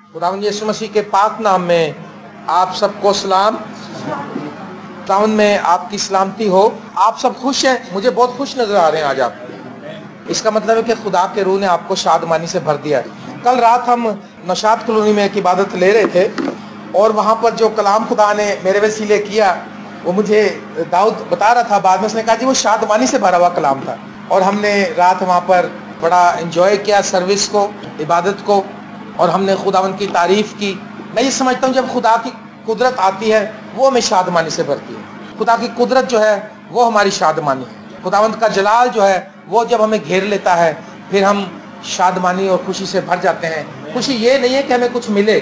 खुदावंद यीशु मसीह के पाक नाम में आप सबको सलाम। खुदावंद में आपकी सलामती हो। आप सब खुश हैं? मुझे बहुत खुश नजर आ रहे हैं आज आप। इसका मतलब है कि खुदा के रूह ने आपको शादमानी से भर दिया है। कल रात हम नशात कॉलोनी में एक इबादत ले रहे थे और वहाँ पर जो कलाम खुदा ने मेरे वसीले किया वो मुझे दाऊद बता रहा था। बाद में उसने कहा जी वो शादमानी से भरा हुआ कलाम था और हमने रात वहाँ पर बड़ा एंजॉय किया सर्विस को, इबादत को, और हमने खुदावंद की तारीफ की। मैं ये समझता हूँ जब खुदा की कुदरत आती है वो हमें शादमानी से भरती है। खुदा की कुदरत जो है वो हमारी शादमानी है। खुदावंद का जलाल जो है वो जब हमें घेर लेता है फिर हम शादमानी और खुशी से भर जाते हैं। खुशी ये नहीं है कि हमें कुछ मिले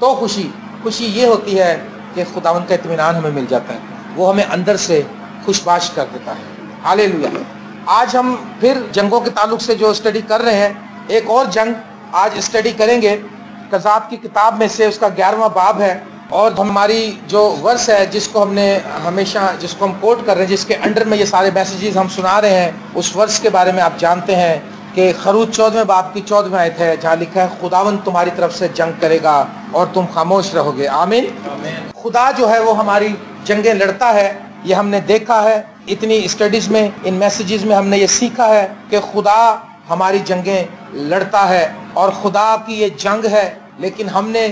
तो खुशी ये होती है कि खुदावंद का इत्मीनान हमें मिल जाता है, वो हमें अंदर से खुशबाश कर देता है। हालेलुया। आज हम फिर जंगों के ताल्लुक से जो स्टडी कर रहे हैं, एक और जंग आज स्टडी करेंगे। कज़ाब की किताब में से उसका 11वां बाब है और हमारी जो वर्स है जिसको हम कोट कर रहे हैं, जिसके अंडर में ये सारे मैसेजेस हम सुना रहे हैं, उस वर्स के बारे में आप जानते हैं कि खरूज 14वें बाब की 14वीं आयत है जहाँ लिखा है खुदावंद तुम्हारी तरफ से जंग करेगा और तुम खामोश रहोगे। आमीन। खुदा जो है वो हमारी जंगें लड़ता है, ये हमने देखा है इतनी स्टडीज में, इन मैसेजेस में हमने ये सीखा है कि खुदा हमारी जंगें लड़ता है और खुदा की ये जंग है। लेकिन हमने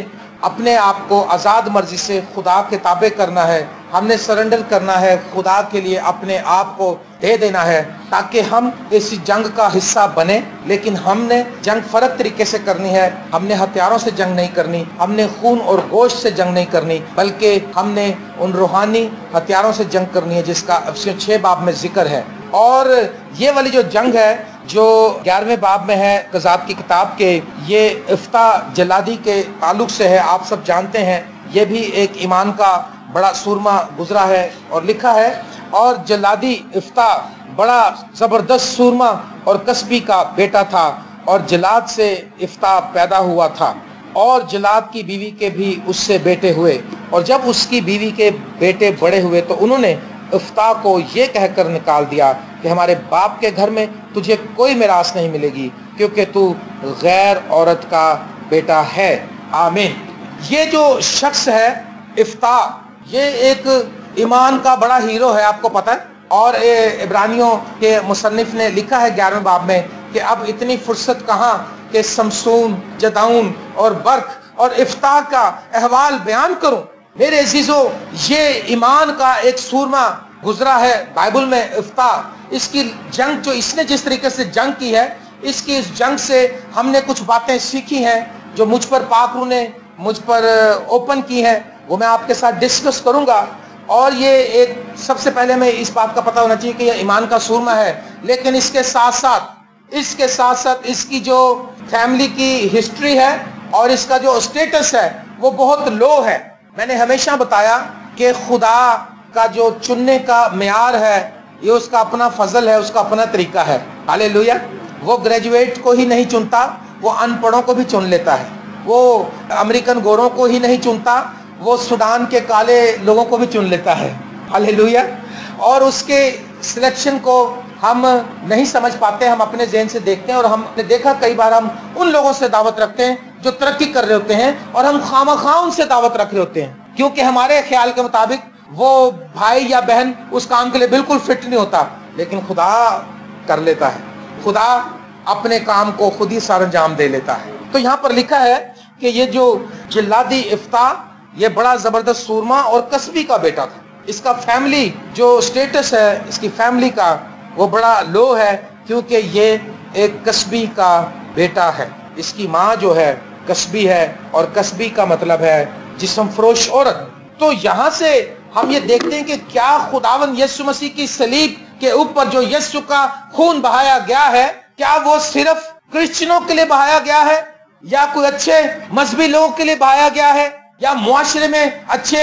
अपने आप को आज़ाद मर्जी से खुदा के ताबे करना है, हमने सरेंडर करना है, खुदा के लिए अपने आप को दे देना है ताकि हम इस जंग का हिस्सा बने। लेकिन हमने जंग फर्क तरीके से करनी है। हमने हथियारों से जंग नहीं करनी, हमने खून और गोश्त से जंग नहीं करनी, बल्कि हमने उन रूहानी हथियारों से जंग करनी है जिसका 6 बाब में जिक्र है। और ये वाली जो जंग है जो 11वें बाब में है कज़ाब की किताब के, ये इफ्ता जलादी के ताल्लुक से है। आप सब जानते हैं ये भी एक ईमान का बड़ा सूरमा गुजरा है और लिखा है। और जलादी इफ्ता बड़ा ज़बरदस्त सूरमा और कस्बी का बेटा था और जलाद से इफ्ता पैदा हुआ था और जलाद की बीवी के भी उससे बेटे हुए। और जब उसकी बीवी के बेटे बड़े हुए तो उन्होंने इफ्ता को ये कहकर निकाल दिया कि हमारे बाप के घर में तुझे कोई मिरास नहीं मिलेगी क्योंकि तू गैर औरत का बेटा है। आमीन। ये जो शख्स है इफ्ता, ये एक ईमान का बड़ा हीरो है, आपको पता है। और इब्रानियों के मुसन्निफ ने लिखा है 11वें बाब में कि अब इतनी फुर्सत कहाँ कि समसून, जदाउन और बर्क और इफ्ता का अहवाल बयान करूं। मेरे अजीजों, ये ईमान का एक सूरमा गुजरा है बाइबल में इफ्ता। इसकी जंग जो इसने जिस तरीके से जंग की है, इसकी इस जंग से हमने कुछ बातें सीखी हैं जो मुझ पर पाकरू ने मुझ पर ओपन की है, वो मैं आपके साथ डिस्कस करूंगा। और ये एक सबसे पहले में इस बात का पता होना चाहिए कि ये ईमान का सूरमा है, लेकिन इसके साथ साथ इसकी जो फैमिली की हिस्ट्री है और इसका जो स्टेटस है वो बहुत लो है। मैंने हमेशा बताया कि खुदा का जो चुनने का मेयार है ये उसका अपना फजल है, उसका अपना तरीका है। हालेलुया। वो ग्रेजुएट को ही नहीं चुनता, वो अनपढ़ों को भी चुन लेता है। वो अमेरिकन गोरों को ही नहीं चुनता, वो सूडान के काले लोगों को भी चुन लेता है। हालेलुया। और उसके सिलेक्शन को हम नहीं समझ पाते, हम अपने ज़हन से देखते हैं। और हमने देखा कई बार हम उन लोगों से दावत रखते हैं जो तरक्की कर रहे होते हैं और हम खामखा उनसे दावत रख रहे होते हैं क्योंकि हमारे ख्याल के मुताबिक वो भाई या बहन उस काम के लिए बिल्कुल फिट नहीं होता। लेकिन खुदा कर लेता है, खुदा अपने काम को खुद ही सरंजाम दे लेता है। तो यहाँ पर लिखा है कि ये जो जिल्लादी इफ्ता, ये बड़ा जबरदस्त सूरमा और कस्बी का बेटा था। इसका फैमिली जो स्टेटस है इसकी फैमिली का वो बड़ा लो है क्योंकि ये एक कस्बी का बेटा है। इसकी माँ जो है कस्बी है और कस्बी का मतलब है जिस्म फरोश औरत। तो यहाँ से हम ये देखते हैं कि क्या खुदावंद यीशु मसीह की सलीब के ऊपर जो यीशु का खून बहाया गया है, क्या वो सिर्फ क्रिश्चियनों के लिए बहाया गया है या कोई अच्छे मजहबी लोगों के लिए बहाया गया है या मुआशरे में अच्छे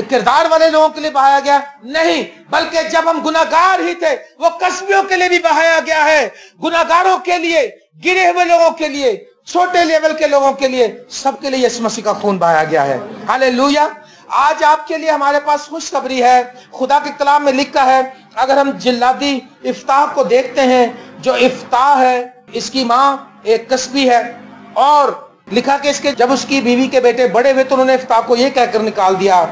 किरदार वाले लोगों के लिए बहाया गया? नहीं, बल्कि जब हम गुनाहगार ही थे वो कस्बियों के लिए भी बहाया गया है। गुनाहगारों के लिए, गिरे हुए लोगों के लिए, छोटे लेवल के लोगों के लिए, सबके लिए यीशु मसीह का खून बहाया गया है। हालेलुया। आज आपके लिए हमारे पास खुशखबरी है। खुदा के कलाम में लिखा है, अगर हम जिल्लादी इफ्ताह को देखते हैं, जो इफ्ताह है इसकी माँ एक कस्बी है और लिखा कि इसके जब उसकी बीवी के बेटे बड़े हुए तो उन्होंने इफ्ता को ये कहकर निकाल दिया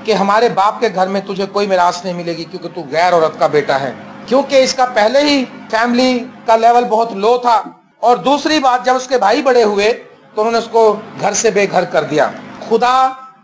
कि हमारे बाप के घर में तुझे कोई मिरास नहीं मिलेगी क्योंकि तू गैर औरत का बेटा है, क्योंकि इसका पहले ही फैमिली का लेवल बहुत लो था। और दूसरी बात, जब उसके भाई बड़े हुए तो उन्होंने उसको घर से बेघर कर दिया। खुदा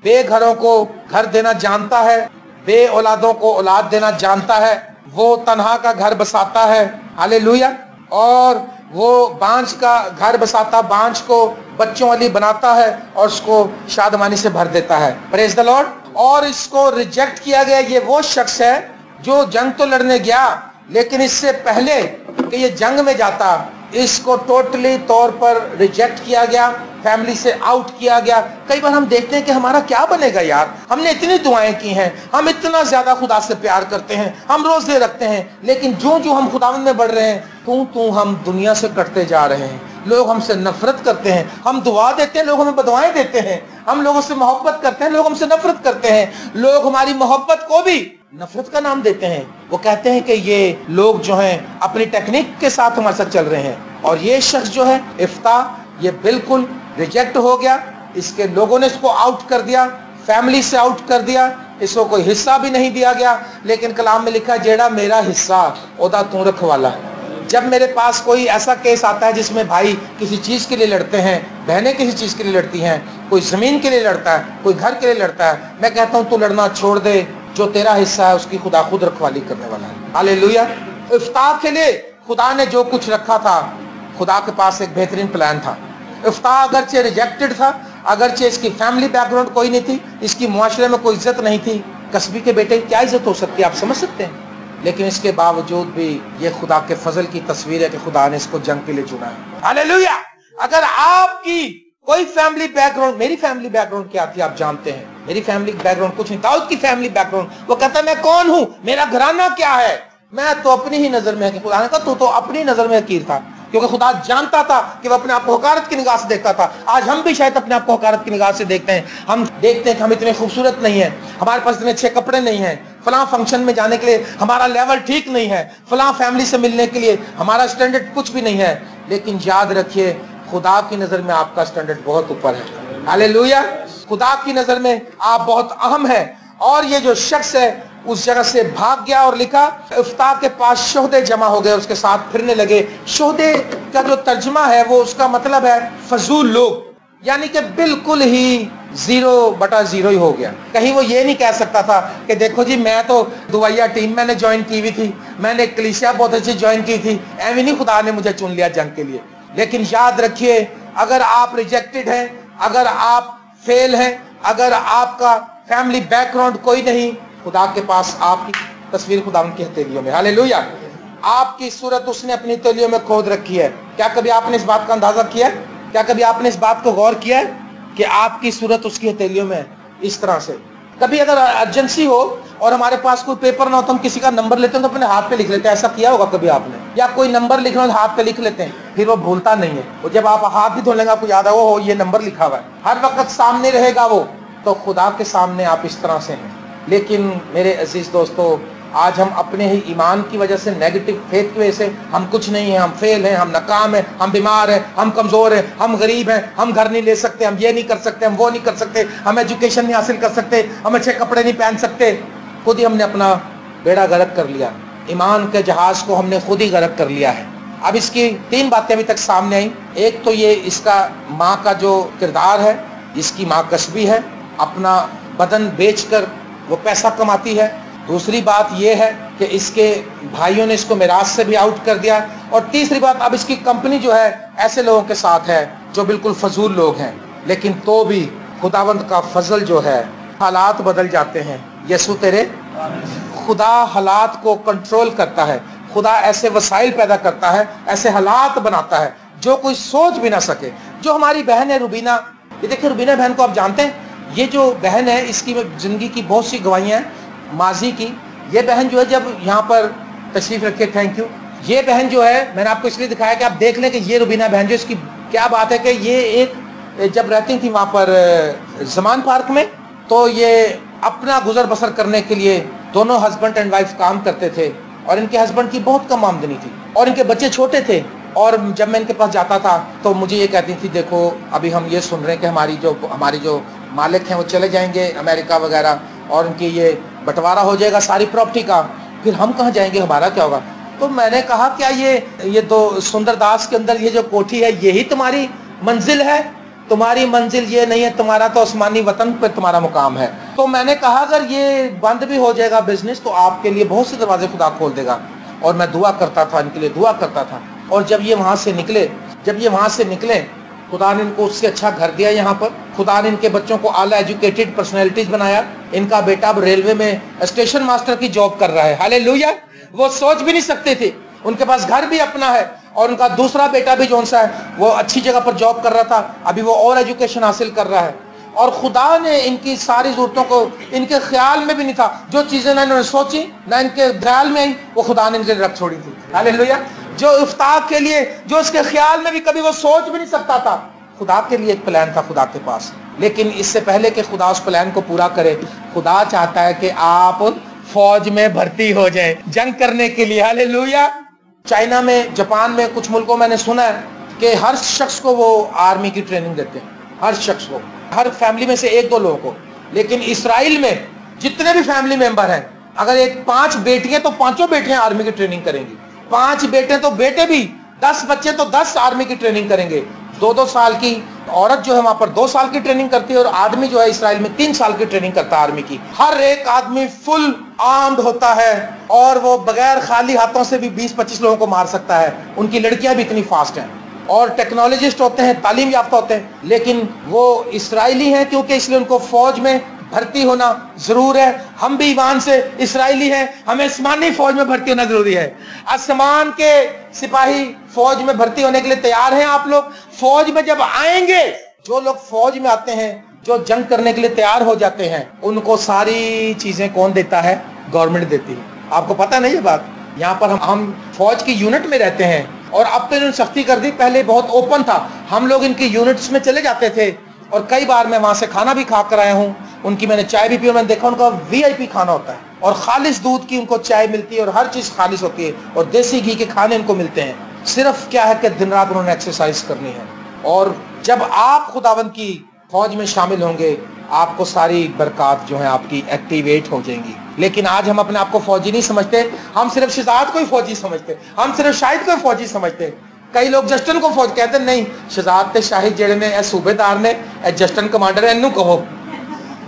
बेघरों को घर देना जानता है, बे औलादों को औलाद देना जानता है, वो तन्हा का घर बसाता है, हालेलुया। और वो बांझ का घर बसाता, बांझ को बच्चों वाली बनाता है और उसको शादमानी से भर देता है, प्रेज द लॉर्ड। और इसको रिजेक्ट किया गया, ये वो शख्स है जो जंग तो लड़ने गया, लेकिन इससे पहले कि ये जंग में जाता इसको टोटली तौर पर रिजेक्ट किया गया, फैमिली से आउट किया गया। कई बार हम देखते हैं कि हमारा क्या बनेगा यार, हमने इतनी दुआएं की हैं, हम इतना ज्यादा खुदा से प्यार करते हैं, हम रोजे रखते हैं, लेकिन जो जो हम खुदावंद में बढ़ रहे हैं तू हम दुनिया से कटते जा रहे हैं। लोग हमसे नफरत करते हैं, हम दुआ देते हैं, लोग हमें बदुआएं देते हैं। हम लोगों से मोहब्बत करते हैं, लोग हमसे नफरत करते हैं। लोग हमारी मोहब्बत को भी नफरत का नाम देते हैं। वो कहते हैं कि ये लोग जो हैं अपनी टेक्निक के साथ हमारे साथ चल रहे हैं। और ये शख्स जो है इफ्ता, ये बिल्कुल रिजेक्ट हो गया। इसके लोगों ने इसको आउट कर दिया, फैमिली से आउट कर दिया, इसको कोई हिस्सा भी नहीं दिया गया। लेकिन कलाम में लिखा, जेड़ा मेरा हिस्सा ओदा तू रखवाला। जब मेरे पास कोई ऐसा केस आता है जिसमें भाई किसी चीज के लिए लड़ते हैं, बहनें किसी चीज के लिए लड़ती हैं, कोई जमीन के लिए लड़ता है, कोई घर के लिए लड़ता है, मैं कहता हूँ तू लड़ना छोड़ दे, जो तेरा हिस्सा है उसकी खुदा खुद रखवाली करने वाला है, हालेलुया। इफ्ता के लिए खुदा ने जो कुछ रखा था, खुदा के पास एक बेहतरीन प्लान था। इफ्ता अगरचे रिजेक्टेड था, अगरचे इसकी फैमिली बैकग्राउंड कोई नहीं थी, इसकी मुआशरे में कोई इज्जत नहीं थी, कस्बी के बेटे की क्या इज्जत हो सकती है, आप समझ सकते हैं। लेकिन इसके बावजूद भी ये खुदा के फजल की तस्वीर है कि खुदा ने इसको जंग के लिए चुना है, हालेलुया। अगर आपकी कोई फैमिली बैकग्राउंड, मेरी फैमिली बैकग्राउंड क्या थी आप जानते हैं, मेरी फैमिली बैकग्राउंड कुछ नहीं। दाऊद की फैमिली बैकग्राउंड, वो कहता है मैं कौन हूं, मेरा घराना क्या है, मैं तो अपनी ही नजर में, खुदा ने कहा तू तो अपनी नजर में हकीर था, क्योंकि खुदा जानता था कि वो अपने आप को हकारत की निगाह से देखता था। आज हम भी शायद अपने आप को हकारत की निगाह से देखते हैं। हम देखते हैं कि हम इतने खूबसूरत नहीं है, हमारे पास इतने अच्छे कपड़े नहीं है, फलां फंक्शन में जाने के लिए हमारा लेवल ठीक नहीं है, फलां फैमिली से मिलने के लिए हमारा स्टैंडर्ड कुछ भी नहीं है। लेकिन याद रखिए, खुदा की नजर में आपका स्टैंडर्ड बहुत ऊपर है, हालेलुया। खुदा की नजर में आप बहुत अहम है। और ये जो शख्स है उस जगह से भाग गया, और लिखा इफ्ता के पास शोहदे जमा हो गए, उसके साथ फिरने लगे। शोहदे का जो तर्जमा है वो उसका मतलब है फजूल लोग, यानी कि बिल्कुल ही 0/0 ही हो गया। कहीं वो ये नहीं कह सकता था कि देखो जी मैं तो दुआया टीम मैंने ज्वाइन की हुई थी, मैंने कलीसिया बहुत अच्छी ज्वाइन की थी, एवं नहीं खुदा ने मुझे चुन लिया जंग के लिए। लेकिन याद रखिए, अगर आप रिजेक्टेड हैं, अगर आप फेल हैं, अगर आपका फैमिली बैकग्राउंड कोई नहीं, खुदा के पास आपकी तस्वीर खुदा की हथेलियों में, हालेलुया। आपकी सूरत उसने अपनी हथेलियों में खोद रखी है। क्या कभी आपने इस बात का अंदाजा किया? क्या कभी आपने इस बात को गौर किया कि आपकी सूरत उसकी हथेलियों में है? इस तरह से कभी अगर अर्जेंसी हो और हमारे पास कोई पेपर ना हो तो हम किसी का नंबर लेते हैं तो अपने हाथ पे लिख लेते हैं। ऐसा किया होगा कभी आपने? या कोई नंबर लिखना हो हाथ पे लिख लेते हैं, फिर वो भूलता नहीं है। और जब आप हाथ भी धो लेंगे आपको याद है वो ये नंबर लिखा हुआ है, हर वक्त सामने रहेगा वो। तो खुदा के सामने आप इस तरह से हैं। लेकिन मेरे अजीज दोस्तों, आज हम अपने ही ईमान की वजह से, नेगेटिव फेथ की वजह से, हम कुछ नहीं है, हम फेल हैं, हम नाकाम हैं, हम बीमार हैं, हम कमजोर हैं, हम गरीब हैं, हम घर नहीं ले सकते, हम ये नहीं कर सकते, हम वो नहीं कर सकते, हम एजुकेशन नहीं हासिल कर सकते, हम अच्छे कपड़े नहीं पहन सकते। खुद ही हमने अपना बेड़ा गर्क कर लिया, ईमान के जहाज को हमने खुद ही गर्क कर लिया है। अब इसकी 3 बातें अभी तक सामने आई। एक तो ये इसका माँ का जो किरदार है, इसकी माँ कस्बी है, अपना बदन बेचकर वो पैसा कमाती है। दूसरी बात ये है कि इसके भाइयों ने इसको मिरास से भी आउट कर दिया। और तीसरी बात, अब इसकी कंपनी जो है ऐसे लोगों के साथ है जो बिल्कुल फजूल लोग हैं। लेकिन तो भी खुदावंद का फजल जो है, हालात बदल जाते हैं। यसु तेरे, खुदा हालात को कंट्रोल करता है। खुदा ऐसे वसाइल पैदा करता है, ऐसे हालात बनाता है जो कोई सोच भी ना सके। जो हमारी बहन है रुबीना, ये देखिए रुबीना बहन को आप जानते हैं, ये जो बहन है इसकी जिंदगी की बहुत सी गवाहियां हैं माजी की। ये बहन जो है जब यहाँ पर तशरीफ रखे, थैंक यू। ये बहन जो है मैंने आपको इसलिए दिखाया कि आप देख लें कि ये रुबीना बहन जो, इसकी क्या बात है कि ये एक जब रहती थी वहाँ पर जमान पार्क में, तो ये अपना गुजर बसर करने के लिए दोनों हस्बैंड एंड वाइफ काम करते थे। और इनके हस्बैंड की बहुत कम आमदनी थी और इनके बच्चे छोटे थे اور جب میں ان کے پاس جاتا تھا تو مجھے یہ کہتی تھی دیکھو ابھی ہم یہ سن رہے ہیں کہ ہماری جو مالک ہیں وہ چلے جائیں گے امریکہ وغیرہ اور ان کی یہ بٹوارا ہو جائے گا ساری پراپرٹی کا، پھر ہم کہاں جائیں گے، ہمارا کیا ہوگا؟ تو میں نے کہا کیا یہ تو سندر داس کے اندر یہ جو کوٹھی ہے یہی تمہاری منزل ہے؟ تمہاری منزل یہ نہیں ہے، تمہارا تو آسمانی وطن پہ تمہارا مقام ہے۔ تو میں نے کہا اگر یہ بند بھی ہو جائے گا بزنس تو آپ کے لیے بہت سے دروازے خدا کھول دے گا۔ اور میں دعا کرتا تھا، ان کے لیے دعا کرتا تھا، اور جب یہ وہاں سے نکلے خدا نے ان کو اس سے اچھا گھر دیا یہاں پر، خدا نے ان کے بچوں کو اعلیٰ ایجوکیٹڈ پرسنالٹیز بنایا۔ ان کا بیٹا اب ریلوے میں اسٹیشن ماسٹر کی جاب کر رہا ہے، ہاللیلویا۔ وہ سوچ بھی نہیں سکتے تھے، ان کے پاس گھر بھی اپنا ہے، اور ان کا دوسرا بیٹا بھی جو ہے وہ اچھی جگہ پر جاب کر رہا تھا، ابھی وہ اور ایجوکیشن حاصل کر رہا ہے۔ اور خدا نے ان کی ساری ضرورتوں کو ان کے خیال میں بھی نہیں تھا، جو چیزیں نہ انہوں نے سوچی نہ ان کے خیال میں آئی وہ خدا نے ان کے رکھ چھوڑی تھی، ہاللیلویا۔ جو افتاق کے لیے جو اس کے خیال میں بھی کبھی وہ سوچ بھی نہیں سکتا تھا، خدا کے لیے ایک پلان تھا خدا کے پاس۔ لیکن اس سے پہلے کہ خدا اس پلان کو پورا کرے، خدا چاہتا ہے کہ آپ فوج میں بھرتی ہو جائیں جنگ کرنے کے لیے، ہاللیلویا۔ چائنا میں، جاپان میں، کچھ ملکوں میں نے سنا ہے کہ ہر شخص کو وہ آرمی کی ٹریننگ دیتے ہیں، ہر شخص کو، ہر فیملی میں سے ایک دو لوگوں کو۔ لیکن اسرائیل میں جتنے بھی فیملی ممبر ہیں، اگر 5 بیٹیاں تو 5 بیٹیاں آرمی کی ٹریننگ کریں گی، 5 بیٹے تو بیٹے بھی، 10 بچے تو 10 آرمی کی ٹریننگ کریں گے۔ 2 سال کی عورت جو ہے وہاں پر 2 سال کی ٹریننگ کرتی ہے، اور آدمی جو ہے اسرائیل میں 3 سال کی ٹریننگ کرتا ہے آرمی کی۔ ہر ایک آدمی فل آرمڈ ہوتا ہے، اور وہ بغیر خالی ہاتھوں سے بھی 20-25 لوگوں کو مار سکتا ہے۔ ان کی لڑکیاں بھی اتنی فاسٹ ہیں، اور ٹیکنالوجسٹ ہوتے ہیں، تعلیم یافتہ ہوتے ہیں، لیکن وہ اسرائیلی ہیں کیونکہ اس لیے ان کو فوج میں بھرتی ہونا ضرور ہے۔ ہم بھی ایمان سے اسرائیلی ہیں، ہمیں آسمانی فوج میں بھرتی ہونا ضروری ہے۔ آسمان کے سپاہی فوج میں بھرتی ہونے کے لیے تیار ہیں آپ لوگ؟ فوج میں جب آئیں گے، جو لوگ فوج میں آتے ہیں، جو جنگ کرنے کے لیے تیار ہو جاتے ہیں، ان کو ساری چیزیں کون دیتا ہے؟ گورنمنٹ دیتی ہے۔ آپ کو پتہ نہیں یہ بات؟ یہاں پر ہم فوج کی یونٹ میں رہتے ہیں، اور اب تو انہوں نے سختی کر دی، پہلے بہت اوپن تھا، ہم لوگ ان کی یونٹس میں چلے جاتے تھے، اور کئی بار میں وہاں سے کھانا بھی کھا کر آیا ہوں، ان کی میں نے چائے بھی پی، اور میں نے دیکھا ان کا VIP کھانا ہوتا ہے، اور خالص دودھ کی ان کو چائے ملتی ہے، اور ہر چیز خالص ہوتی ہے، اور دیسی گھی کے کھانے ان کو ملتے ہیں۔ صرف کیا ہے کہ دن رات انہوں نے ایکسرسائز کرنی ہے، اور جب آپ خداوند کی فوج میں شامل ہوں گے آپ کو ساری برکات جو ہیں آپ کی ایکٹیویٹ ہو جائیں گی۔ لیکن آج ہم اپنے آپ کو فوجی نہیں سمجھتے، ہم صرف شہزاد کو ہی فوجی سمجھتے، ہم صرف شاہد کو ہی فوجی سمجھتے۔ کئی لوگ جسٹن کو فوج کہتے ہیں، نہیں، شہزاد تے شاہد جڑے نے، اے صوبے دار نے، اے جسٹن کمانڈر ہے، انہوں کہو۔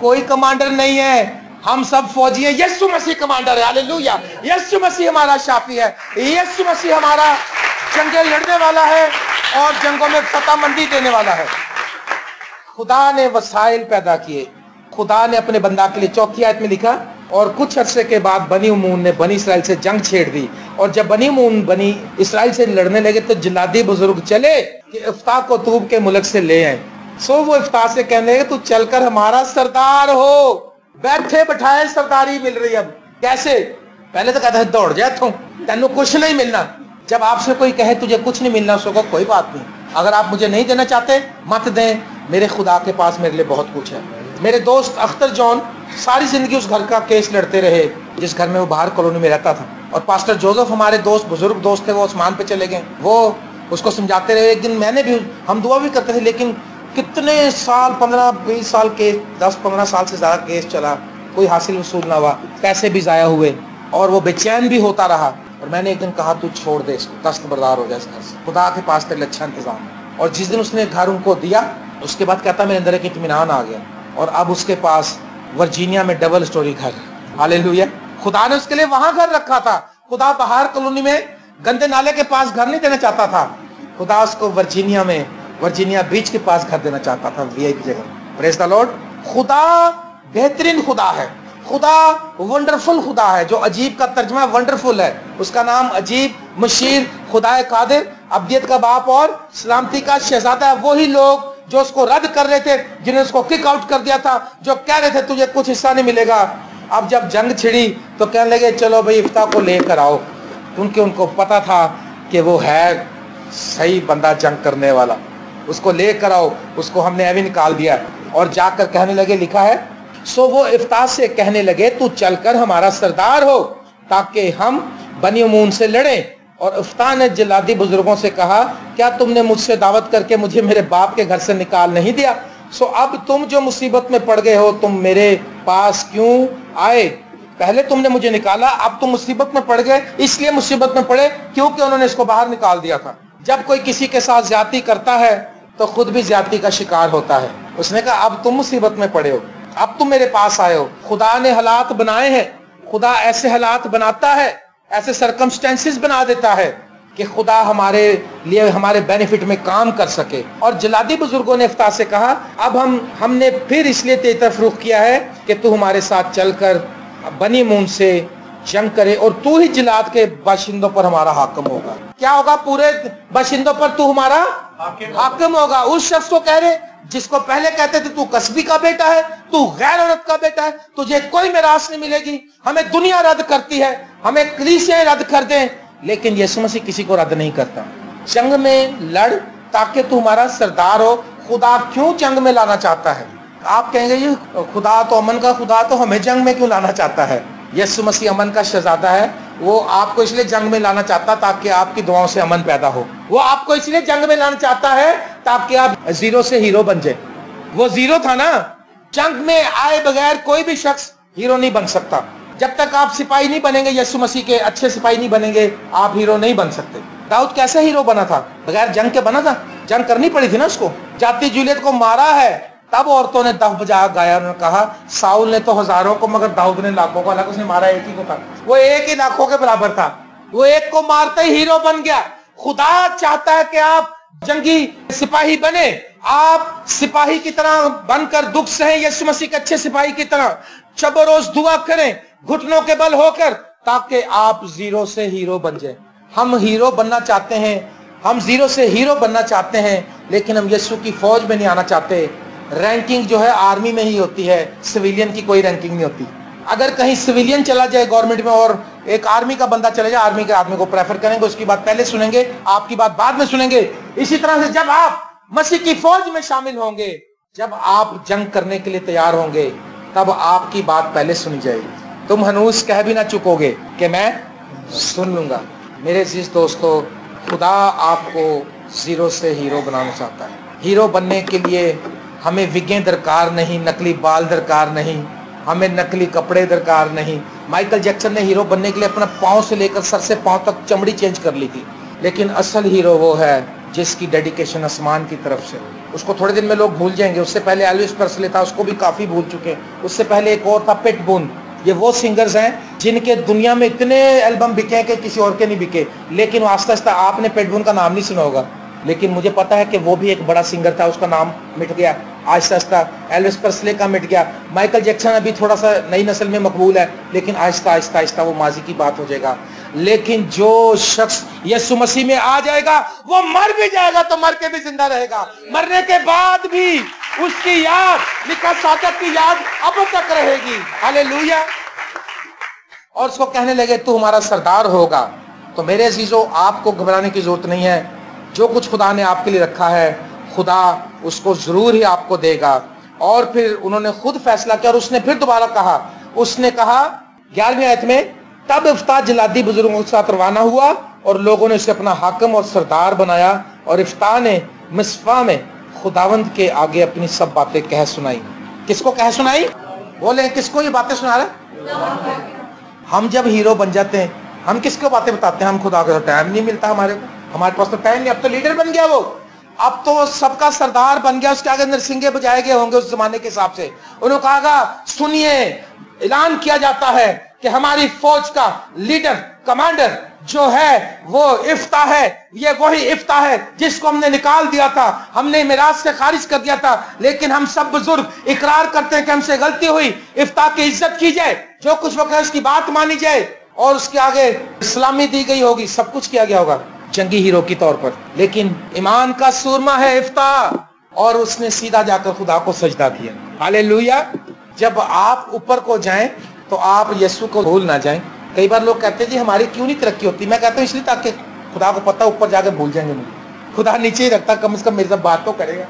کوئی کمانڈر نہیں ہے، ہم سب فوجی ہیں، یسوع مسیح کمانڈر ہے، ہاللیلویا۔ یسوع مسیح ہمارا شافی ہے، یسوع مسیح ہمارا جنگیں لڑنے والا ہے اور جنگوں میں فتح مندی دینے والا ہے۔ خدا نے وسائل پیدا کیے، خدا نے اپنے بندہ کے لیے 4 آیت میں لکھا، اور کچھ عرصے کے بعد بنی امون نے بنی اسرائیل سے جنگ چھیڑ دی، اور جب بنی امون بنی اسرائیل سے لڑنے لگے تو جلادی بزرگ چلے کہ افتاح کو توب کے ملک سے لے آئے۔ وہ افتاح سے کہنے لگے تو چل کر ہمارا سردار ہو، بیٹھے بٹھائے سرداری مل رہی۔ اب کیسے؟ پہلے تو کہتا ہے دوڑ جائے تینوں کچھ نہیں ملنا۔ جب آپ سے کوئی کہے تجھے کچھ نہیں ملنا، اس کو کوئی بات نہیں، اگر آپ مجھے نہیں دینا چاہتے مت دیں، میرے خدا کے پاس میرے لیے بہت کچھ ہے۔ میرے دوست اختر جان ساری زندگی اس گھر کا کیس لڑتے رہے جس گھر میں وہ باہر کالونی میں رہتا تھا، اور پاسٹر جوزف ہمارے دوست، بزرگ دوست تھے، وہ آسمان پہ چلے گئے، وہ اس کو سمجھاتے رہے۔ ایک دن میں نے بھی، ہم دعا بھی کرتے تھے، لیکن کتنے سال، 15-20 سال کے، 10-15 سال سے زیادہ کیس چلا، کوئی حاصل وصول نہ ہوا، پیسے بھی ضائع ہوئے، اور وہ بے چین بھی ہوتا رہا۔ اور میں نے ایک دن کہا تو چھوڑ دے اس کو، دستبردار ہو جائے اس گھر سے، خدا کے پاس تیرے اچھا انتظام ہے۔ اور جس دن اس نے گھر ان کو دیا، اس کے بعد کہتا میرے اندر ایک اطمینان آ گیا، اور اب اس کے پاس ورجینیا میں ڈبل سٹوری گھر، ہاللیلویا۔ خدا نے اس کے لیے وہاں گھر رکھا تھا، خدا باہر کالونی میں گندے نالے کے پاس گھر نہیں دینا چاہتا تھا، خدا اس کو ورجینیا میں، ورجینیا بیچ کے پاس گھر دینا چاہتا تھا، VIP جگہ۔ پریز دی لارڈ۔ خدا بہترین خدا ہے، خدا ونڈرفل خدا ہے، جو عجیب کا ترجمہ ونڈرفل ہے، اس کا نام عجیب، مشیر، خدا قادر، ابدیت کا باپ اور سلامتی کا شہزادہ ہے۔ وہی لوگ جو اس کو رد کر رہے تھے، جنہیں اس کو کک آؤٹ کر دیا تھا، جو کہہ رہے تھے تجھے کچھ حصہ نہیں ملے گا، اب جب جنگ چھڑی تو کہنے لگے چلو بھئی افتاح کو لے کر آؤ، کیونکہ ان کو پتا تھا کہ وہ ہے صحیح بندہ جنگ کرنے والا، اس کو لے کر آؤ۔ اس کو ہم نے ابھی نکال دیا، اور جا کر کہنے لگے، لکھا ہے وہ افتاح سے کہنے لگے تو چل کر ہمارا سردار ہو تاکہ ہم بنی امون سے لڑیں اور افتاح نے جلادی بزرگوں سے کہا کیا تم نے مجھ سے دعوت کر کے مجھے میرے باپ کے گھر سے نکال نہیں دیا؟ سو اب تم جو مصیبت میں پڑ گئے ہو تم میرے پاس کیوں آئے؟ پہلے تم نے مجھے نکالا، اب تم مصیبت میں پڑ گئے، اس لیے مصیبت میں پڑے کیونکہ انہوں نے اس کو باہر نکال دیا تھا۔ جب کوئی کسی کے ساتھ زیادتی کرتا ہے تو خود بھی زیادتی کا شکار ہوتا ہے۔ اس نے کہا اب تم مصیبت میں پڑے ہو، اب تم میرے پاس آئے ہو۔ خدا نے حالات بنائے ہیں، خدا ایسے حالات بناتا ہے، ایسے سرکمسٹینسز بنا دیتا ہے کہ خدا ہمارے لیے ہمارے بینیفٹ میں کام کر سکے۔ اور جلادی بزرگوں نے افتاح سے کہا اب ہم نے پھر اس لیے تیری طرف رخ کیا ہے کہ تو ہمارے ساتھ چل کر بنی مون سے جنگ کرے اور تو ہی جلاد کے باشندوں پر ہمارا حاکم ہوگا۔ کیا ہوگا؟ پورے باشندوں پر تو ہمارا حاکم ہوگا۔ اس شخص کو کہہ رہے جس کو پہلے کہتے تھے تو قصبی کا بیٹا ہے، تو غیر عورت کا بیٹا ہے، تجھے کوئی میراث نہیں ملے گی، ہمیں دنیا رد کرتی ہے، ہمیں کلیسیاں رد کر دیں، لیکن یسوع مسیح کسی کو رد نہیں کرتا۔ جنگ میں لڑ تاکہ تو ہمارا سردار ہو۔ خدا کیوں جنگ میں لانا چاہتا ہے؟ آپ کہیں گے یہ خدا تو امن کا خدا تو ہمیں جنگ میں کیوں لانا چاہتا ہے؟ یسوع مسیح امن کا شہزادہ ہے، وہ آپ کو اس لیے جنگ میں لانا چاہتا تاکہ آپ کی دعاؤں سے امن پیدا ہو۔ وہ آپ کو اس لیے جنگ میں لانا چاہتا ہے تاکہ آپ زیرو سے ہیرو بن جائیں۔ وہ زیرو تھا نا، جنگ میں آئے بغیر کوئی بھی شخص ہیرو نہیں بن سکتا۔ جب تک آپ سپاہی نہیں بنیں گے، یسوع مسیح کے اچھے سپاہی نہیں بنیں گے، آپ ہیرو نہیں بن سکتے۔ داؤد کیسے ہیرو بنا تھا؟ بغیر جنگ کے بنا تھا؟ جنگ کرنی پڑی تھی نا اس کو۔ جاتی جولیت کو مارا ہے تب عورتوں نے دف بجا گایا، انہوں نے کہا ساؤل نے تو ہزاروں کو مگر داؤد نے لاکھوں کو، حالانکہ اس نے مارا ایک ہی کو تھا، وہ ایک ہی لاکھوں کے برابر تھا، وہ ایک کو مارتا ہی ہیرو بن گیا۔ خدا چاہتا ہے کہ آپ جنگی سپاہی بنے، آپ سپاہی کی طرح بن کر دکھ سہیں، یسوع مسیح کے اچھے سپاہی کی طرح شب و روز دعا کریں گھٹنوں کے بل ہو کر، تاکہ آپ زیرو سے ہیرو بن جائیں۔ ہم ہیرو بننا چاہتے ہیں، ہم زیرو سے ہیرو بننا چاہتے ہیں، لیکن ہم یسوع کی فوج میں نہیں آنا چاہتے۔ رینکنگ جو ہے آرمی میں ہی ہوتی ہے، سویلین کی کوئی رینکنگ نہیں ہوتی۔ اگر کہیں سویلین چلا جائے گورنمنٹ میں اور ایک آرمی کا بندہ چلے جائے، آرمی کے آدمی کو پریفر کریں گے، اس کی بات پہلے سنیں گے، آپ کی بات بعد میں سنیں گے۔ اسی طرح سے جب آپ مسیح کی فوج میں شامل ہوں گے، جب آپ جنگ کرنے کے لیے تیار ہوں گے، تب آپ کی بات پہلے سنی جائے گی۔ تم ہنوز کہہ بھی نہ چکو گے کہ میں سن لوں گا۔ میرے عزیز دوستو، خدا آپ کو زیرو سے ہیرو بنانا چاہتا ہے۔ ہیرو بننے کے لیے ہمیں وگیں درکار نہیں، نقلی بال درکار نہیں، ہمیں نقلی کپڑے درکار نہیں۔ مائیکل جیکسن نے ہیرو بننے کے لیے اپنا پاؤں سے لے کر سر سے پاؤں تک چمڑی چینج کر لی تھی، لیکن اصل ہیرو وہ ہے جس کی ڈیڈیکیشن آسمان کی طرف سے۔ اس کو تھوڑے دن میں لوگ بھول جائیں گے۔ اس سے پہلے ایلوس پرسلے تھا، اس کو بھی کافی بھول چکے۔ اس سے پہلے ایک اور تھا پٹ بون۔ یہ وہ سنگرز ہیں جن کے دنیا میں اتنے البم بکے ہیں کہ کسی اور کے نہیں بکے، لیکن آہستہ آہستہ آپ نے پٹ بون کا نام نہیں سنا ہوگا، لیکن مجھے پتا ہے کہ وہ بھی ایک بڑا سنگر تھا، اس کا نام مٹ گیا آہستہ آہستہ۔ ایلوس پرسلے کا مٹ گیا۔ مائیکل جیکسن ابھی تھوڑا سا نئی نسل میں مقبول ہے، لیکن آہستہ آہستہ آہستہ وہ ماضی کی بات ہو جائے گا۔ لیکن جو شخص یسوع مسیح میں آ جائے گا، وہ مر بھی جائے گا تو مر کے بھی زندہ رہے گا، مرنے کے بعد بھی اس کی یاد، لکھا صادق کی یاد اب تک رہے گی۔ ہاللیلویا۔ اور اس کو کہنے لگے تو ہمارا سردار ہوگا۔ تو میرے عزیزو، آپ کو گھبرانے کی ضرورت نہیں ہے۔ جو کچھ خدا نے آپ کے لیے رکھا ہے، خدا اس کو ضرور ہی آپ کو دے گا۔ اور پھر انہوں نے خود فیصلہ کیا، اور اس نے پھر دوبارہ کہا، اس نے کہا 11ویں آیت میں، تب افتاح جلادی بزرگوں کے ساتھ روانہ ہوا اور لوگوں نے اسے اپنا حاکم اور سردار بنایا، اور افتاح نے مصفا میں خداوند کے آگے اپنی سب باتیں کہہ سنائی۔ کس کو کہہ سنائی؟ بولیں کس کو یہ باتیں سنا رہے؟ ہم جب ہیرو بن جاتے ہیں، ہم کس کو باتیں بتاتے ہیں؟ ہم خدا کا ٹائم نہیں ملتا ہمارے کو، ہمارے پاس تو ٹائم نہیں۔ اب تو لیڈر بن گیا، وہ اب تو سب کا سردار بن گیا، اس کے آگے نرسنگے بجائے گئے ہوں گے اس زمانے کے حساب سے۔ انہوں نے کہا گا سنیے، اعلان کیا جاتا ہے کہ ہماری فوج کا لیڈر، کمانڈر جو ہے وہ افتاح ہے۔ یہ وہی افتاح ہے جس کو ہم نے نکال دیا تھا، ہم نے میراث سے خارج کر دیا تھا، لیکن ہم سب بزرگ اقرار کرتے ہیں کہ ہم سے غلطی ہوئی۔ افتاح کی عزت کی جائے، جو کچھ وہ کہے اس کی بات مانی جائے، اور اس کے آگے اسلامی دی گئی ہوگی، سب کچھ کیا گیا ہوگا جنگی ہیرو کی طور پر۔ لیکن ایمان کا سورما ہے افتاح، اور اس نے سیدھا جا کر خدا کو سجدہ کیا۔ ہاللیلویا۔ جب آپ اوپر کو جائیں تو آپ یسوع کو بھول نہ جائیں۔ کئی بار لوگ کہتے ہیں جی ہماری کیوں نہیں ترقی ہوتی؟ میں کہتا ہوں اس لیے تاکہ خدا کو پتہ اوپر جا کے بھول جائیں گے مجھے۔ خدا نیچے ہی رکھتا، کم از کم میرے ساتھ بات تو کرے گا،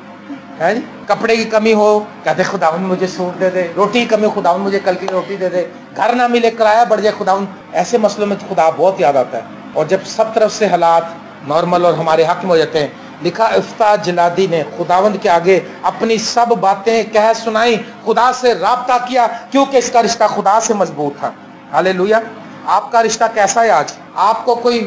ہے جی۔ کپڑے کی کمی ہو، کہتے خداوند مجھے سوٹ دے دے، روٹی کی کمی ہو، خداوند مجھے کل کی روٹی دے دے، گھر نہ ملے کرایہ بڑھ جائے، خداوند۔ ایسے مسئلوں میں خدا بہت یاد آتا ہے۔ और जब सब तरफ से हालात नॉर्मल और हमारे हक में हो जाते हैं, लिखा इफ्ता जलादी ने खुदावंद के आगे अपनी सब बातें कह सुनाई, खुदा से राब्ता किया, क्योंकि इसका रिश्ता खुदा से मजबूत था। हालेलुया। आपका रिश्ता कैसा है आज? आपको कोई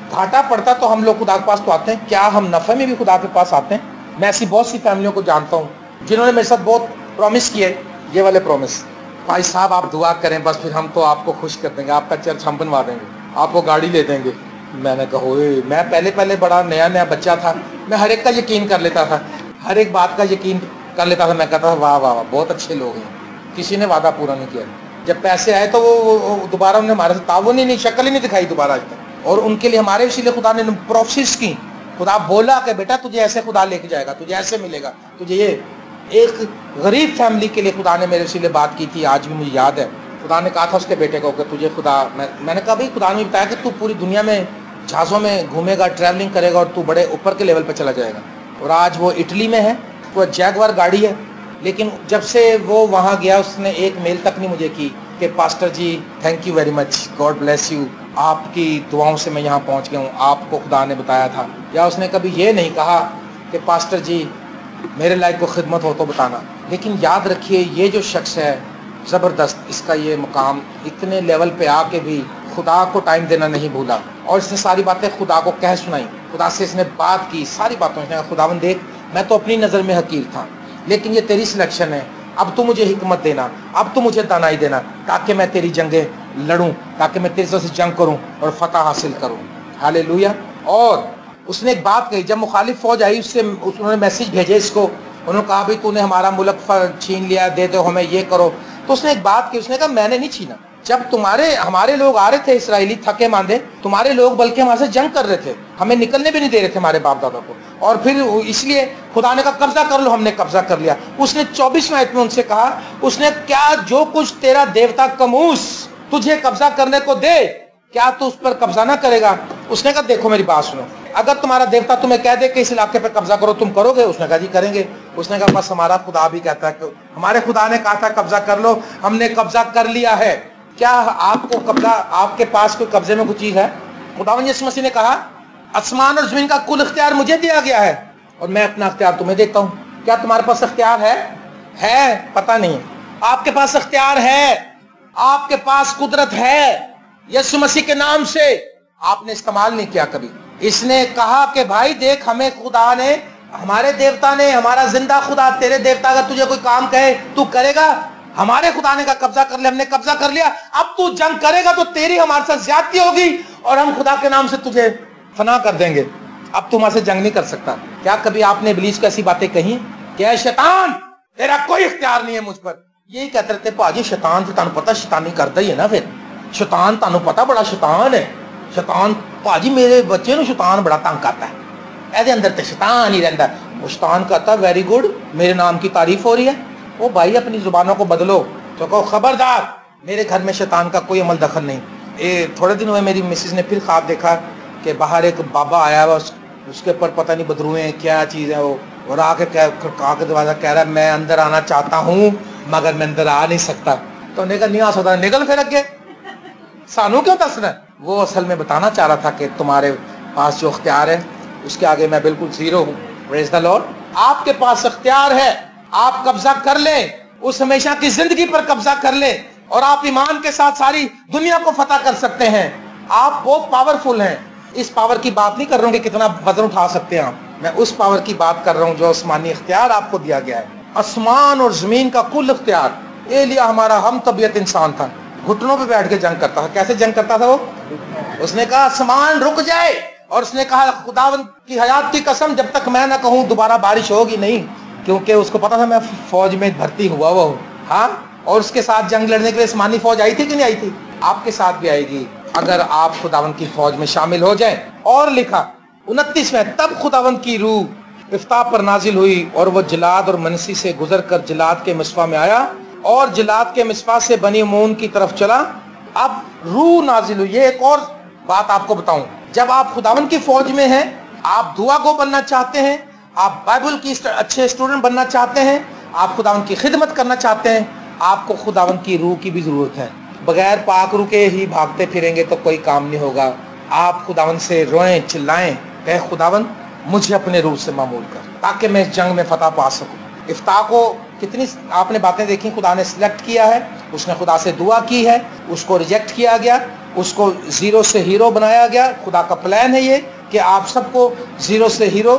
घाटा पड़ता तो हम लोग खुदा के पास तो आते हैं, क्या हम नफे में भी खुदा के पास आते हैं? मैं ऐसी बहुत सी फैमिलियों को जानता हूँ जिन्होंने मेरे साथ बहुत प्रॉमिस किए, ये वाले प्रॉमिस, भाई साहब आप दुआ करें बस, फिर हम तो आपको खुश कर देंगे, आपका चर्च हम बनवा देंगे, आपको गाड़ी ले देंगे। मैंने कहा ओए, मैं पहले बड़ा नया बच्चा था, मैं हर एक का यकीन कर लेता था, हर एक बात का यकीन कर लेता था। मैं कहता था वाह वाह वाह बहुत अच्छे लोग हैं, किसी ने वादा पूरा नहीं किया। जब पैसे आए तो वो दोबारा उन्होंने हमारे साथ ताउन ही नहीं, शक्ल ही नहीं दिखाई दोबारा आज तक। और उनके लिए हमारे इसीलिए खुदा ने प्रोसेस की, खुदा बोला कि बेटा तुझे ऐसे खुदा लेके जाएगा, तुझे ऐसे मिलेगा, तुझे ये। एक गरीब फैमिली के लिए खुदा ने मेरे इसीलिए बात की थी, आज भी मुझे याद है। खुदा ने कहा था उसके बेटे को कि तुझे खुदा, मैंने कहा भाई खुदा ने बताया कि तू पूरी दुनिया में जहाज़ों में घूमेगा, ट्रैवलिंग करेगा और तू बड़े ऊपर के लेवल पे चला जाएगा। और आज वो इटली में है, वो जैगवार गाड़ी है, लेकिन जब से वो वहाँ गया उसने एक मेल तक नहीं मुझे की कि pastor ji thank you very much, God bless you, आपकी दुआओं से मैं यहाँ पहुँच गया हूँ, आपको खुदा ने बताया था। या उसने कभी ये नहीं कहा कि पास्टर जी मेरे लायक को खिदमत हो तो बताना। लेकिन याद रखिए ये जो शख्स है ज़बरदस्त, इसका ये मुकाम, इतने लेवल पे आके भी खुदा को टाइम देना नहीं भूला, और इसने सारी बातें खुदा को कह सुनाई, खुदा से इसने बात की, सारी बातों इसने कहा खुदावन देख मैं तो अपनी नज़र में हकीर था, लेकिन ये तेरी सिलेक्शन है, अब तू मुझे हिकमत देना, अब तू मुझे दानाई देना, ताकि मैं तेरी जंगें लड़ूं, ताकि मैं तेरे से जंग करूं और फतह हासिल करूं। हालेलुया। और उसने एक बात कही, जब मुखालिफ फौज आई उससे उन्होंने मैसेज भेजे इसको, उन्होंने कहा भाई तूने हमारा मुल्क छीन लिया, दे दो हमें, ये करो। तो उसने एक बात की, उसने कहा मैंने नहीं छीना, जब हमारे लोग आ रहे थे इसराइली थके मांदे, तुम्हारे लोग बल्कि हमारे से जंग कर रहे थे, हमें निकलने भी नहीं दे रहे थे हमारे बाप दादा को, और फिर इसलिए खुदा ने कहा कब्जा कर लो, हमने कब्जा कर लिया। उसने 24वें आयत में उनसे कहा, उसने क्या जो कुछ तेरा देवता कमूस तुझे कब्जा करने को दे, क्या तू उस पर कब्जा ना करेगा? उसने कहा देखो मेरी बात सुनो, अगर तुम्हारा देवता तुम्हें कह दे कि इस इलाके पे कब्जा करो, तुम करोगे? उसने कहा जी करेंगे। उसने कहा बस हमारा खुदा भी कहता है, हमारे खुदा ने कहा था कब्जा कर लो, हमने कब्जा कर लिया है। क्या आपको कब्जा, आपके पास कोई कब्जे में कोई चीज है? खुदावंद यीशु मसीह ने कहा आसमान और जमीन का कुल इख्तियार मुझे दिया गया है और मैं अपना इख्तियार तुम्हें देता हूं। क्या तुम्हारे पास इख्तियार है? पता नहीं। आपके पास इख्तियार है, आपके पास कुदरत है, यीशु मसीह के नाम से आपने इस्तेमाल नहीं किया कभी। इसने कहा कि भाई देख, हमें खुदा ने, हमारे देवता ने, हमारा जिंदा खुदा, तेरे देवता अगर तुझे कोई काम कहे तू करेगा? हमारे खुदा ने कहा कब्जा कर ले, हमने कब्जा कर लिया, अब तू जंग करेगा तो तेरी हमारे साथ ज्यादती होगी और हम खुदा के नाम से तुझे फना कर देंगे, अब तू हमारे से जंग नहीं कर सकता। क्या कभी आपने इब्लीस को ऐसी बातें कही? क्या शैतान तेरा कोई इख्तियार नहीं है मुझ पर? यही कहते रहते भाजी शैतान, तो पता शैतानी करता ही है ना, फिर शैतान तानू पता बड़ा शैतान है, शैतान भाजी मेरे बच्चे ਨੂੰ शैतान बड़ा तंग करता है, ऐसे अंदर तो शैतान ही रहता है। वो शैतान कहता वेरी गुड, मेरे नाम की तारीफ हो रही है। ओ भाई अपनी जुबानों को बदलो, तो कहो खबरदार मेरे घर में शैतान का कोई अमल दखल नहीं। थोड़े दिन हुए मेरी मिसेज ने फिर ख्वाब देखा कि बाहर एक बाबा आया हुआ, उसके ऊपर पता नहीं बदरुएं क्या चीज़ है वो, और आके दरवाजा कह रहा है मैं अंदर आना चाहता हूँ मगर मैं अंदर आ नहीं सकता। तो निकल नहीं आ सकता, निकल फिर अगे, सानू क्यों दसना? वो असल में बताना चाह रहा था कि तुम्हारे पास जो अख्तियार है उसके आगे मैं बिल्कुल जीरो हूँ। Praise the Lord. आपके पास अख्तियार है, आप कब्जा कर लें, उस हमेशा की जिंदगी पर कब्जा कर लें और आप ईमान के साथ सारी दुनिया को फतह कर सकते हैं। आप बहुत पावरफुल हैं। इस पावर की बात नहीं कर रहा हूँ कि कितना वजन उठा सकते हैं आप, मैं उस पावर की बात कर रहा हूँ जो आसमानी इख्तियार आपको दिया गया है। आसमान और जमीन का कुल इख्तियार। एलिया हमारा हम तबीयत इंसान था, घुटनों पे बैठ के जंग करता था। कैसे जंग करता था वो? उसने कहा आसमान रुक जाए, और उसने कहा खुदावंद की हयात की कसम जब तक मैं ना कहूँ दोबारा बारिश होगी नहीं, क्योंकि उसको पता था मैं फौज में भर्ती हुआ वो। हाँ, और उसके साथ जंग लड़ने के लिए आसमानी फौज आई थी कि नहीं आई थी? आपके साथ भी आएगी अगर आप खुदावंद की फौज में शामिल हो जाएं। और लिखा 29 में, तब खुदावंद की रूह इफ्ता पर नाजिल हुई और वो जलाद और मनसी से गुजर कर जलाद के मिसफा में आया और जलाद के मिसफा से बनी मून की तरफ चला। अब रूह नाजिल हुई। ये एक और बात आपको बताऊं, जब आप खुदावंद की फौज में हैं, आप दुआ को बनना चाहते हैं, आप बाइबल की अच्छे स्टूडेंट बनना चाहते हैं, आप खुदावंद की खिदमत करना चाहते हैं, आपको खुदावंद की रूह की भी जरूरत है। बगैर पाक रूह के ही भागते फिरेंगे तो कोई काम नहीं होगा। आप खुदावन से रोएं, चिल्लाएं, कहे खुदावन मुझे अपने रूह से मामूल कर, ताकि मैं इस जंग में फतह पा सकूं। इफ्ताह को कितनी आपने बातें देखी, खुदा ने सिलेक्ट किया है, उसने खुदा से दुआ की है, उसको रिजेक्ट किया गया, उसको जीरो से हीरो बनाया गया। खुदा का प्लान है ये कि आप सबको जीरो से हीरो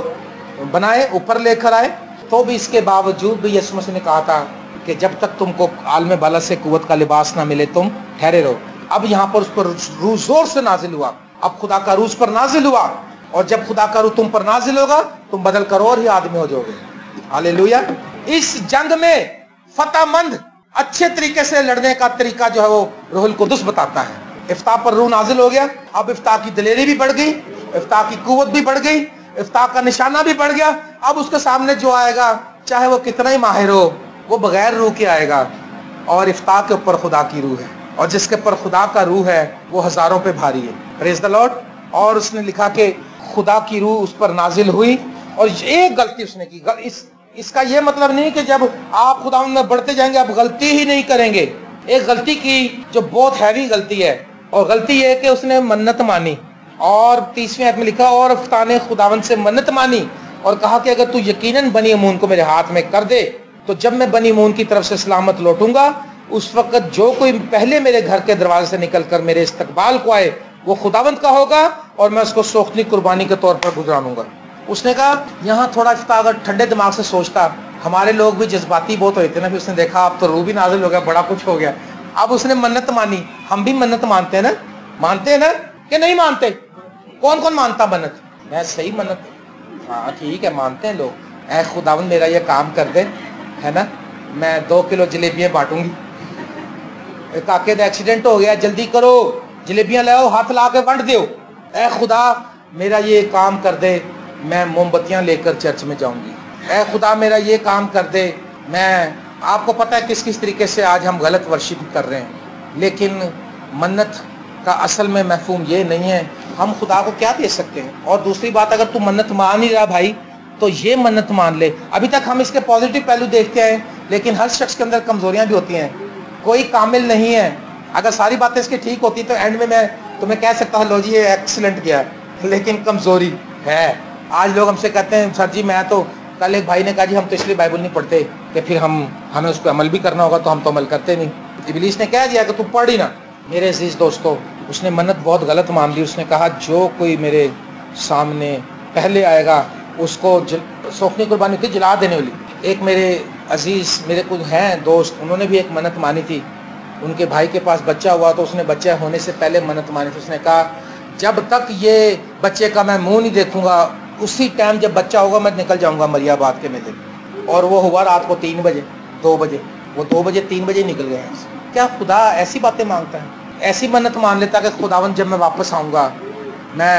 बनाए, ऊपर लेकर आए। तो भी इसके बावजूद भी यीशु मसीह ने कहा था कि जब तक तुमको आलम बाला से कुव्वत का लिबास ना मिले तुम ठहरे रहो। अब यहाँ पर उस पर रूह जोर से नाजिल हुआ, अब खुदा का रूह पर नाजिल हुआ, और जब खुदा का रूह तुम पर नाजिल होगा तुम बदल कर और ही आदमी हो जाओगे। हालेलुया। इस जंग में फतहमंद अच्छे तरीके से लड़ने का तरीका जो है वो रूहुल कुद्दुस बताता है। इफ्ताह पर रूह नाजिल हो गया, अब इफ्ताह की दिलेरी भी बढ़ गई, इफ्ताह की कुव्वत भी बढ़ गई, इफ्ताह का निशाना भी बढ़ गया। अब उसके सामने जो आएगा चाहे वो कितना ही माहिर हो, वो बगैर रूह के आएगा, और इफ्ताह के ऊपर खुदा की रूह है, और जिसके ऊपर खुदा का रूह है वो हजारों पे भारी है। Praise the Lord. और उसने लिखा कि खुदा की रूह उस पर नाजिल हुई, और एक गलती उसने की। इसका यह मतलब नहीं कि जब आप खुदा में बढ़ते जाएंगे आप गलती ही नहीं करेंगे। एक गलती की जो बहुत हैवी गलती है, और गलती यह है कि उसने मन्नत मानी, और 30वें आयत में लिखा और इफ्ताह ने खुदावन से मन्नत मानी और कहा कि अगर तू यकीनन बनी अमून को मेरे हाथ में कर दे तो जब मैं बनी अमून की तरफ से सलामत लौटूंगा उस वक्त जो कोई पहले मेरे घर के दरवाजे से निकल कर मेरे इस्तकबाल को आए वो खुदावंत का होगा, और मैं उसको सोख्ती कुर्बानी के तौर पर गुजरानूंगा। उसने कहा यहाँ थोड़ा इफ्ताह अगर ठंडे दिमाग से सोचता, हमारे लोग भी जज्बाती बहुत होते ना, फिर उसने देखा अब तो रूह भी नाजिल हो गया, बड़ा कुछ हो गया। अब उसने मन्नत मानी। हम भी मन्नत मानते हैं ना, मानते हैं ना कि नहीं मानते? कौन कौन मानता मन्नत? मैं सही मन्नत, हाँ ठीक है मानते हैं लोग। ऐ खुदावंद मेरा ये काम कर दे, है ना, मैं 2 किलो जलेबियाँ बांटूंगी। काके का एक्सीडेंट हो गया, जल्दी करो जलेबियाँ लाओ, हाथ ला के बंट दो। ऐ खुदा मेरा ये काम कर दे, मैं मोमबत्तियाँ लेकर चर्च में जाऊंगी। ऐ खुदा मेरा ये काम कर दे, मैं आपको पता है किस किस तरीके से आज हम गलत वर्शिप कर रहे हैं, लेकिन मन्नत का असल में मफहूम ये नहीं है। हम खुदा को क्या दे सकते हैं? और दूसरी बात, अगर तू मन्नत मान ही रहा भाई तो ये मन्नत मान ले। अभी तक हम इसके पॉजिटिव पहलू देखते हैं, लेकिन हर शख्स के अंदर कमजोरियां भी होती हैं, कोई कामिल नहीं है। अगर सारी बातें इसकी ठीक होती तो एंड में मैं तुम्हें कह सकता हूँ लो जी ये एक्सीलेंट किया, लेकिन कमजोरी है। आज लोग हमसे कहते हैं सर जी मैं तो, कल एक भाई ने कहा जी हम तो इसलिए बाइबल नहीं पढ़ते कि फिर हमें उस पर अमल भी करना होगा, तो हम तो अमल करते नहीं। इब्लीस ने कह दिया कि तू पढ़ ही ना। मेरे अजीज दोस्तों, उसने मन्नत बहुत गलत मान ली। उसने कहा जो कोई मेरे सामने पहले आएगा उसको सोखनी कुर्बानी थी जला देने वाली। एक मेरे अजीज मेरे कुछ हैं दोस्त, उन्होंने भी एक मन्नत मानी थी। उनके भाई के पास बच्चा हुआ तो उसने बच्चे होने से पहले मन्नत मानी थी। उसने कहा जब तक ये बच्चे का मैं मुंह नहीं देखूंगा उसी टाइम जब बच्चा होगा मैं निकल जाऊंगा मरियाबाद के मेले। और वो हुआ रात को 3 बजे 2 बजे, वो 2 बजे 3 बजे निकल गए। क्या खुदा ऐसी बातें मांगता है? ऐसी मन्नत मान लेता कि खुदावंद जब मैं वापस आऊँगा मैं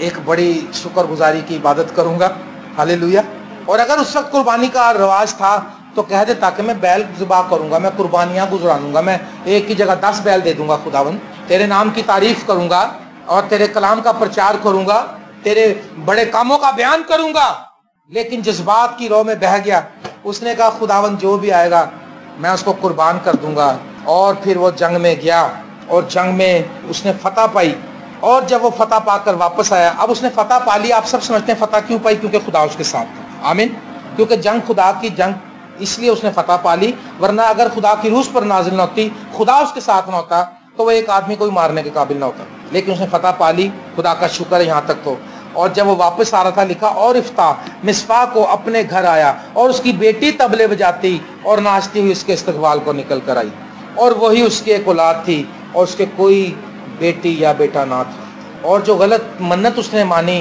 एक बड़ी शुक्रगुजारी की इबादत करूँगा। हालेलुया। और अगर उस वक्त कुर्बानी का रवाज था तो कह देता कि मैं बैल ज़िबा करूँगा, मैं कुर्बानियाँ गुजरानूंगा, मैं एक की जगह 10 बैल दे दूंगा खुदावंद, तेरे नाम की तारीफ करूँगा और तेरे कलाम का प्रचार करूँगा, तेरे बड़े कामों का बयान करूँगा। लेकिन जज्बात की रो में बह गया। उसने कहा खुदावंद जो भी आएगा मैं उसको कुर्बान कर दूंगा। और फिर वो जंग में गया और जंग में उसने फतह पाई। और जब वो फतह पाकर वापस आया, अब उसने फतह पा ली। आप सब समझते हैं फतह क्यों पाई? क्योंकि खुदा उसके साथ था। आमीन। क्योंकि जंग खुदा की जंग, इसलिए उसने फतह पा ली। वरना अगर खुदा की रूह पर नाजिल न होती, खुदा उसके साथ न होता, तो वो एक आदमी को भी मारने के काबिल ना होता। लेकिन उसने फतह पा ली, खुदा का शुक्र है यहाँ तक तो। और जब वो वापस आ रहा था लिखा और इफ्ताह मिस्पा को अपने घर आया और उसकी बेटी तबले बजाती और नाचती हुई उसके इस्तकबाल को निकल कर आई। और वही उसकी एक औलाद थी और उसके कोई बेटी या बेटा ना था। और जो गलत मन्नत उसने मानी,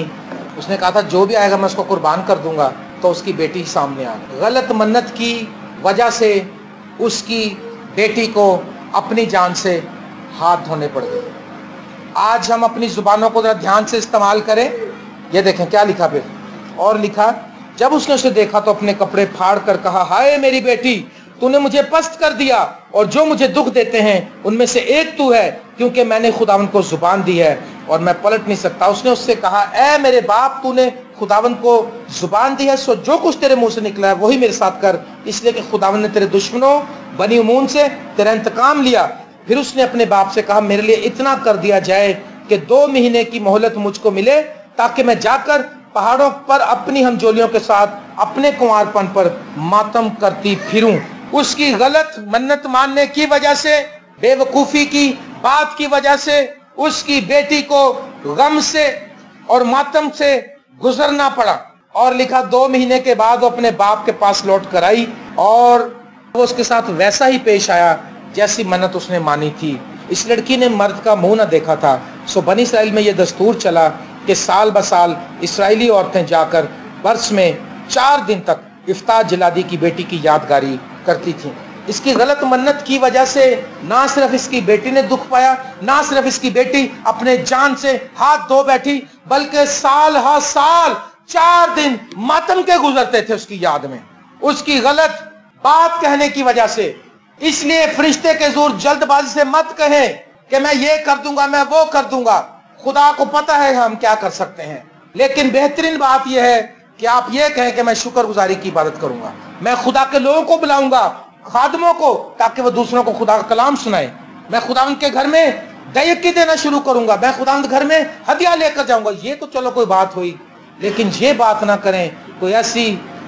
उसने कहा था जो भी आएगा मैं उसको कुर्बान कर दूंगा, तो उसकी बेटी सामने आ गई। गलत मन्नत की वजह से उसकी बेटी को अपनी जान से हाथ धोने पड़ गए। आज हम अपनी जुबानों को जरा ध्यान से इस्तेमाल करें। ये देखें क्या लिखा फिर। और लिखा जब उसने उसे देखा तो अपने कपड़े फाड़ कर कहा हाय मेरी बेटी, तूने मुझे पस्त कर दिया और जो मुझे दुख देते हैं उनमें से एक तू है, क्योंकि मैंने खुदावन को जुबान दी है और मैं पलट नहीं सकता। उसने उससे कहा ऐ मेरे बाप, तूने खुदावन को जुबान दी है, सो जो कुछ तेरे मुंह से निकला है वही मेरे साथ कर, इसलिए कि खुदावन ने तेरे दुश्मनों बनी उमून से तेरा इंतकाम लिया। फिर उसने अपने बाप से कहा मेरे लिए इतना कर दिया जाए کہ 2 مہینے کی مہلت مجھ کو ملے تاکہ میں جا کر پہاڑوں پر اپنی ہمجولیوں کے ساتھ اپنے کنوارپن پر ماتم کرتی پھروں۔ اس کی غلط منت ماننے کی وجہ سے، بے وقوفی کی بات کی وجہ سے اس کی بیٹی کو غم سے اور ماتم سے گزرنا پڑا، اور لکھا 2 مہینے کے بعد وہ اپنے باپ کے پاس لوٹ کر آئی اور وہ اس کے ساتھ ویسا ہی پیش آیا جیسی منت اس نے مانی تھی۔ اس لڑکی نے مرد کا منہ نہ دیکھا تھا، سو بنی اسرائیل میں یہ دستور چلا کہ سال بسال اسرائیلی عورتیں جا کر برس میں 4 دن تک افتاح جلادی کی بیٹی کی یادگاری کرتی تھیں۔ اس کی غلط منت کی وجہ سے نہ صرف اس کی بیٹی نے دکھ پایا، نہ صرف اس کی بیٹی اپنے جان سے ہاتھ دھو بیٹھی، بلکہ سال ہا سال 4 دن ماتم کے گزرتے تھے اس کی یاد میں، اس کی غلط بات کہنے کی وجہ سے۔ اس لیے فرشتے کے زور جلد بازی سے مت کہیں کہ میں یہ کر دوں گا، میں وہ کر دوں گا۔ خدا کو پتا ہے ہم کیا کر سکتے ہیں، لیکن بہترین بات یہ ہے کہ آپ یہ کہیں کہ میں شکر گزاری کی عبادت کروں گا، میں خدا کے لوگوں کو بلاؤں گا، خادموں کو، تاکہ وہ دوسروں کو خدا کا کلام سنائے۔ میں خداوند کے گھر میں دیکی دینا شروع کروں گا، میں خداوند گھر میں ہدیہ لے کر جاؤں گا۔ یہ تو چلو کوئی بات ہوئی، لیکن یہ بات نہ کریں کوئی ایسی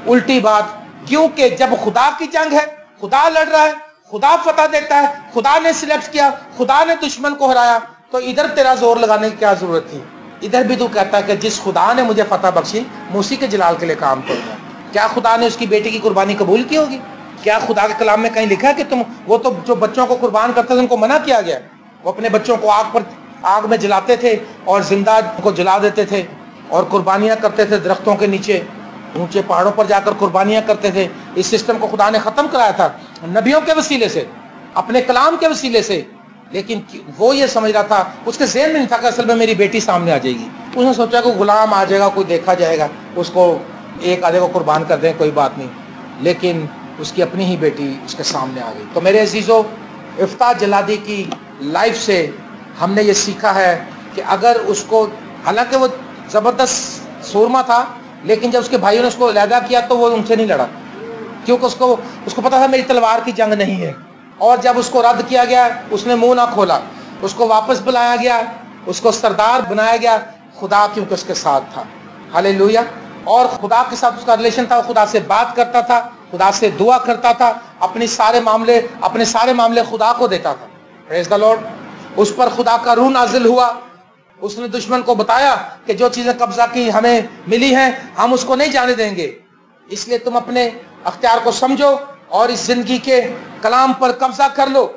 الٹی بات، کیونکہ جب خدا کی جنگ ہے، خدا لڑ رہا ہے، خدا فتح دیتا ہے، خدا نے سلیکٹ کیا، خدا نے دشمن کو ہرایا، تو ادھر تیرا زور لگانے کی کیا ضرورت تھی؟ ادھر بھی تو کہتا ہے کہ جس خدا نے مجھے فتح بخشی میں اسی کے جلال کے لیے کام کروں گا۔ کیا خدا نے اس کی بیٹی کی قربانی قبول کی ہوگی؟ کیا خدا کے کلام میں کہیں لکھا ہے کہ وہ تو جو بچوں کو قربان کرتے تھے ان کو منع کیا گیا؟ وہ اپنے بچوں کو آگ میں جلاتے تھے اور زندہ کو جلا دیتے تھے اور قربانیاں کرتے تھے، درختوں کے نیچے اونچے پہاڑوں پر جا کر قربانیاں کرتے تھے۔ اس سسٹم کو خدا نے ختم کرایا تھا نبیوں کے وسیلے سے، اپنے کلام کے وسیلے سے، لیکن وہ یہ سمجھ رہا تھا، اس کے ذہن میں نہیں تھا کہ اصل میں میری بیٹی سامنے آ جائے گی۔ اس نے سوچا کہ غلام آ جائے گا، کوئی دیکھا جائے گا، اس کو ایک آدھے کو قربان کر دیں، کوئی بات نہیں، لیکن اس کی اپنی ہی بیٹی اس کے سامنے آ گئی۔ تو میرے عزیزو، افتاح جلادی کی لائف سے ہم نے یہ سیکھا ہے کہ اگر اس کو، حالانکہ وہ زبردست سورما تھا، لیکن جب اس کے بھائیوں نے اس کو علیحدہ کیا تو وہ ان سے نہیں لڑا، کیونکہ اس کو پتا تھا میری تلوار کی جنگ نہیں ہے۔ اور جب اس کو رد کیا گیا اس نے منہ نہ کھولا، اس کو واپس بلایا گیا، اس کو سردار بنایا گیا، خدا کیونکہ اس کے ساتھ تھا۔ ہاللیلویا۔ اور خدا کے ساتھ اس کا ریلیشن تھا، وہ خدا سے بات کرتا تھا، خدا سے دعا کرتا تھا، اپنے سارے معاملے خدا کو دیتا تھا۔ پریز دی لارڈ۔ اس پر خدا کا روح نازل ہوا، اس نے دشمن کو بتایا کہ جو چیزیں قبضہ کی ہمیں ملی ہیں ہم اس کو نہیں جانے دیں گے، اس لیے تم اپنے اختیار کو سمجھو اور اس زندگی کے کلام پر قبضہ کر لو۔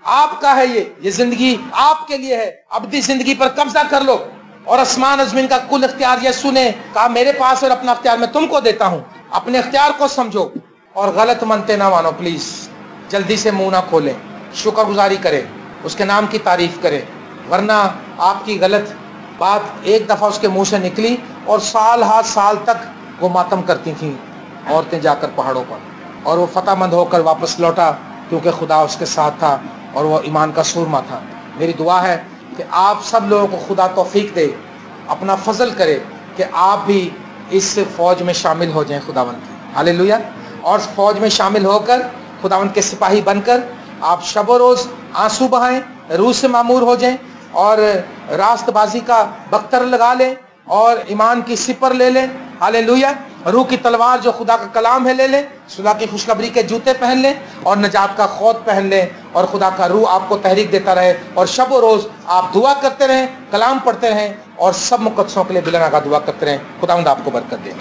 آپ کا ہے یہ زندگی آپ کے لیے ہے، ابدی زندگی پر قبضہ کر لو، اور آسمان زمین کا کل اختیار یسوع نے کہا میرے پاس اور اپنا اختیار میں تم کو دیتا ہوں، اپنے اختیار کو سمجھو اور غلط منتے نہ مانو۔ پلیز جلدی سے منہ نہ کھولیں، شکر گزاری کریں، اس کے نام کی تعریف کریں، ورنہ آپ کی غلط بات ایک دفعہ اس کے منہ سے نکلی اور سال ہا سال تک وہ ماتم کرتی تھیں عورتیں جا کر پہاڑوں پر، اور وہ فتح مند ہو کر واپس لوٹا کیونکہ خدا اس کے ساتھ تھا اور وہ ایمان کا سورما تھا۔ میری دعا ہے کہ آپ سب لوگوں کو خدا توفیق دے، اپنا فضل کرے کہ آپ بھی اس فوج میں شامل ہو جائیں خداوند کی۔ ہاللیلویا۔ اور فوج میں شامل ہو کر خداوند کے سپاہی بن کر آپ شب و روز آنسو بہائیں، روح سے معمور ہو جائیں اور راست بازی کا بختر لگا لیں اور ایمان کی سپر لے لیں۔ ہاللیلویا۔ روح کی تلوار جو خدا کا کلام ہے لے لیں، صلاح کی خوشخبری کے جوتے پہن لیں اور نجات کا خود پہن لیں، اور خدا کا روح آپ کو تحریک دیتا رہے، اور شب و روز آپ دعا کرتے رہیں، کلام پڑھتے رہیں اور سب مقدسوں کے لیے بلا ناغہ دعا کرتے رہیں۔ خداوند آپ کو برکت دے۔